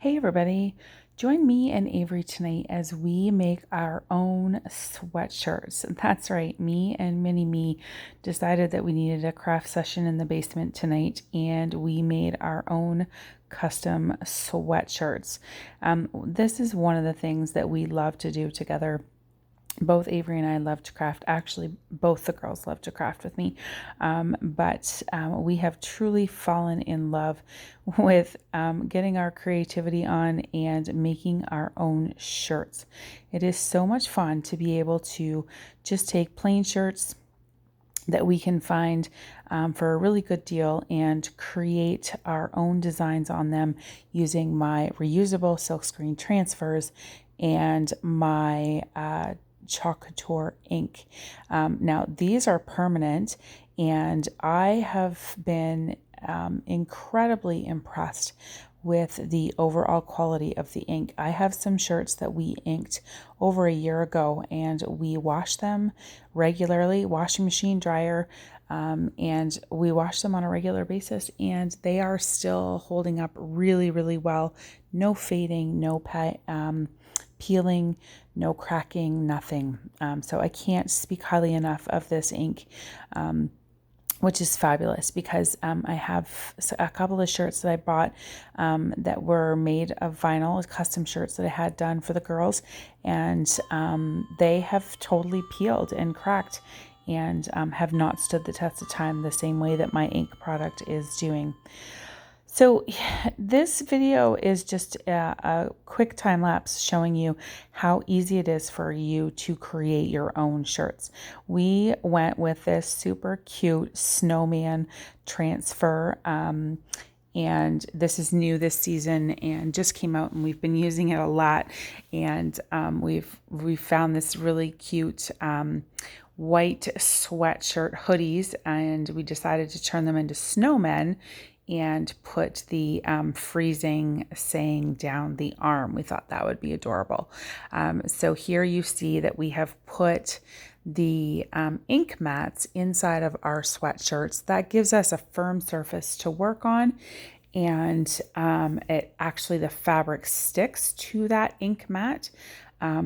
Hey everybody, join me and Avery tonight as we make our own sweatshirts. That's right, me and Mini Me decided that we needed a craft session in the basement tonight and we made our own custom sweatshirts. This is one of the things that we love to do together. Both Avery and I love to craft. Actually, both the girls love to craft with me. But we have truly fallen in love with getting our creativity on and making our own shirts. It is so much fun to be able to just take plain shirts that we can find for a really good deal and create our own designs on them using my reusable silkscreen transfers and my couture ink. Now these are permanent and I have been incredibly impressed with the overall quality of the ink. I have some shirts that we inked over a year ago and we wash them regularly, washing machine, dryer, and we wash them on a regular basis and they are still holding up really, really well. No fading, no peeling, no cracking, nothing. So I can't speak highly enough of this ink, which is fabulous because I have a couple of shirts that I bought that were made of vinyl, custom shirts that I had done for the girls, and they have totally peeled and cracked and have not stood the test of time the same way that my ink product is doing. So this video is just a quick time lapse showing you how easy it is for you to create your own shirts. We went with this super cute snowman transfer, and this is new this season and just came out and we've been using it a lot. And we've found this really cute white sweatshirt hoodies, and we decided to turn them into snowmen and put the freezing saying down the arm. We thought that would be adorable. So here you see that we have put the ink mats inside of our sweatshirts. That gives us a firm surface to work on, and it actually, the fabric sticks to that ink mat.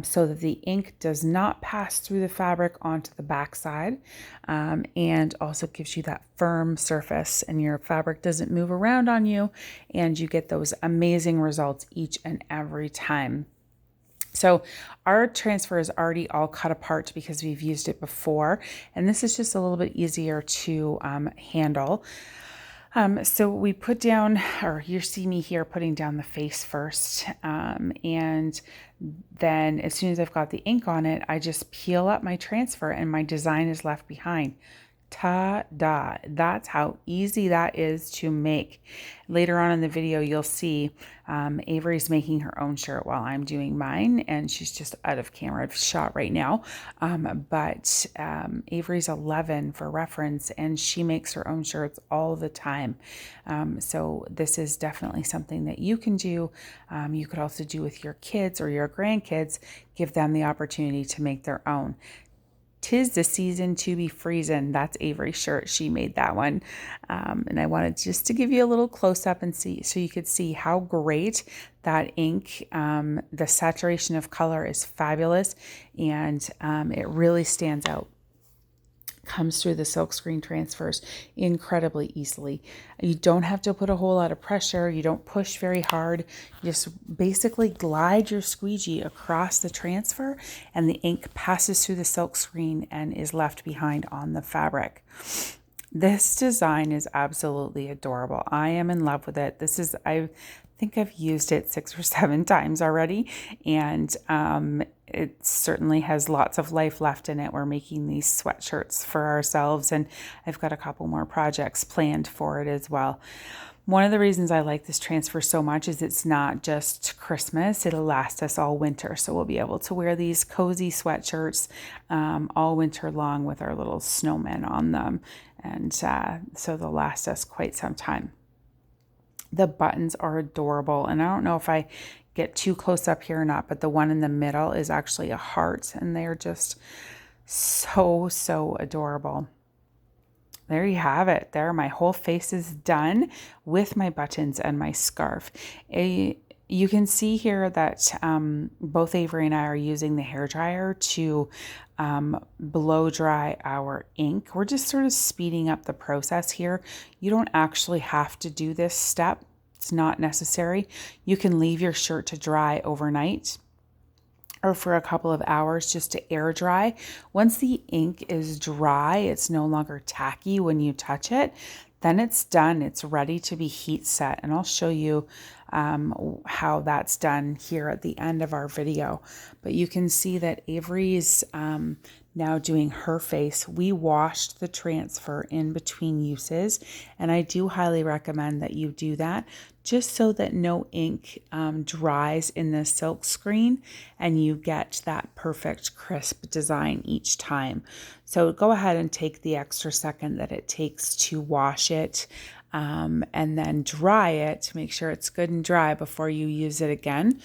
So that the ink does not pass through the fabric onto the back side, and also gives you that firm surface and your fabric doesn't move around on you, and you get those amazing results each and every time. So our transfer is already all cut apart because we've used it before, and this is just a little bit easier to handle. So we put down, or you see me here putting down the face first, and then as soon as I've got the ink on it, I just peel up my transfer and my design is left behind. Ta-da! That's how easy that is to make. Later on in the video, you'll see Avery's making her own shirt while I'm doing mine, and she's just out of camera shot right now. But Avery's 11 for reference, and she makes her own shirts all the time. So this is definitely something that you can do. You could also do with your kids or your grandkids, give them the opportunity to make their own. 'Tis the season to be freezin'. That's Avery's shirt. She made that one. And I wanted just to give you a little close up and see, so you could see how great that ink, the saturation of color is fabulous. And it really stands out. Comes through the silkscreen transfers incredibly easily. You don't have to put a whole lot of pressure. You don't push very hard. You just basically glide your squeegee across the transfer and the ink passes through the silkscreen and is left behind on the fabric. This design is absolutely adorable. I am in love with it. This is, I think I've used it 6 or 7 times already, and it certainly has lots of life left in it. We're making these sweatshirts for ourselves, and I've got a couple more projects planned for it as well. One of the reasons I like this transfer so much is it's not just Christmas, it'll last us all winter. So we'll be able to wear these cozy sweatshirts all winter long with our little snowmen on them. And so they'll last us quite some time. The buttons are adorable, and I don't know if I get too close up here or not, but the one in the middle is actually a heart, and they're just so adorable. There you have it. There, my whole face is done with my buttons and my scarf. You can see here that both Avery and I are using the hairdryer to blow dry our ink. We're just sort of speeding up the process here. You don't actually have to do this step. It's not necessary. You can leave your shirt to dry overnight or for a couple of hours just to air dry. Once the ink is dry, it's no longer tacky when you touch it, then it's done. It's ready to be heat set. And I'll show you how that's done here at the end of our video. But you can see that Avery's now doing her face. We washed the transfer in between uses, and I do highly recommend that you do that just so that no ink dries in the silk screen and you get that perfect crisp design each time. So go ahead and take the extra second that it takes to wash it and then dry it. Make sure it's good and dry before you use it again,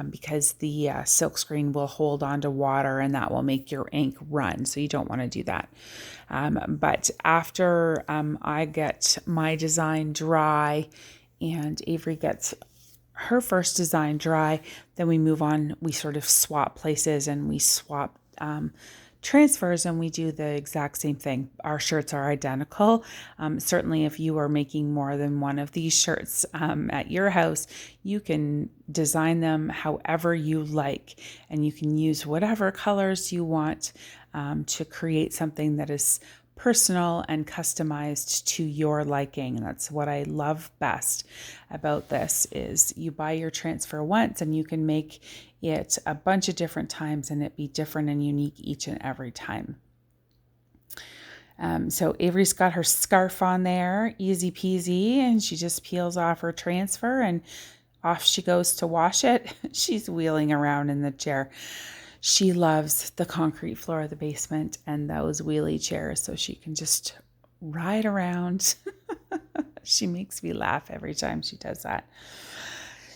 because the silk screen will hold on to water and that will make your ink run. So you don't want to do that. But after I get my design dry and Avery gets her first design dry, then we move on. We sort of swap places and we swap transfers, and we do the exact same thing. Our shirts are identical. Certainly if you are making more than one of these shirts at your house, you can design them however you like, and you can use whatever colors you want to create something that is personal and customized to your liking. And that's what I love best about this is you buy your transfer once and you can make it a bunch of different times and it be different and unique each and every time. So Avery's got her scarf on there, easy peasy, and she just peels off her transfer and off she goes to wash it. She's wheeling around in the chair. She loves the concrete floor of the basement and those wheelie chairs, so she can just ride around. She makes me laugh every time she does that.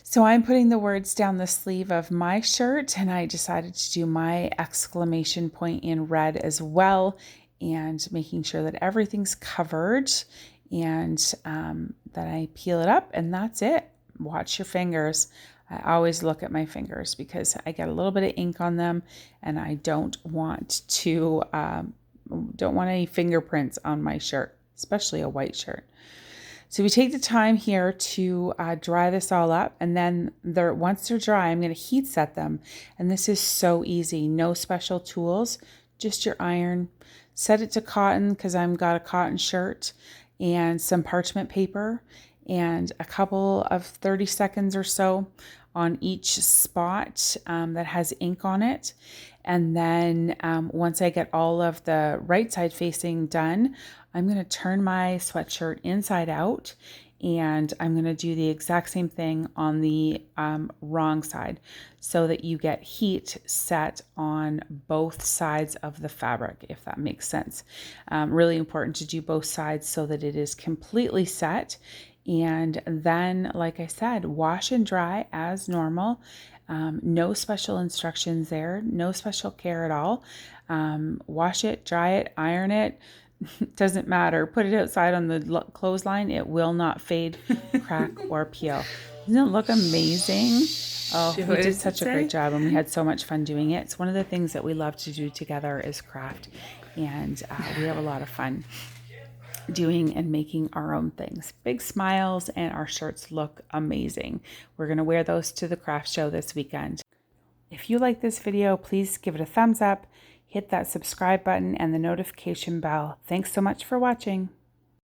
So I'm putting the words down the sleeve of my shirt, and I decided to do my exclamation point in red as well, and making sure that everything's covered, and that I peel it up, and that's it. Watch your fingers. I always look at my fingers because I get a little bit of ink on them, and I don't want any fingerprints on my shirt, especially a white shirt. So we take the time here to dry this all up, and then once they're dry, I'm going to heat set them. And this is so easy. No special tools, just your iron. Set it to cotton because I've got a cotton shirt and some parchment paper and a couple of 30 seconds or so on each spot that has ink on it. And then once I get all of the right side facing done, I'm going to turn my sweatshirt inside out, and I'm going to do the exact same thing on the wrong side so that you get heat set on both sides of the fabric, if that makes sense. Really important to do both sides so that it is completely set. And then, like I said, wash and dry as normal. No special instructions there, no special care at all. Wash it, dry it, iron it. Doesn't matter. Put it outside on the clothesline. It will not fade, crack, or peel. Doesn't it look amazing? Oh, we did such a great job, and we had so much fun doing it. It's one of the things that we love to do together is craft, and we have a lot of fun doing and making our own things. Big smiles, and our shirts look amazing. We're going to wear those to the craft show this weekend. If you like this video, please give it a thumbs up, hit that subscribe button and the notification bell. Thanks so much for watching.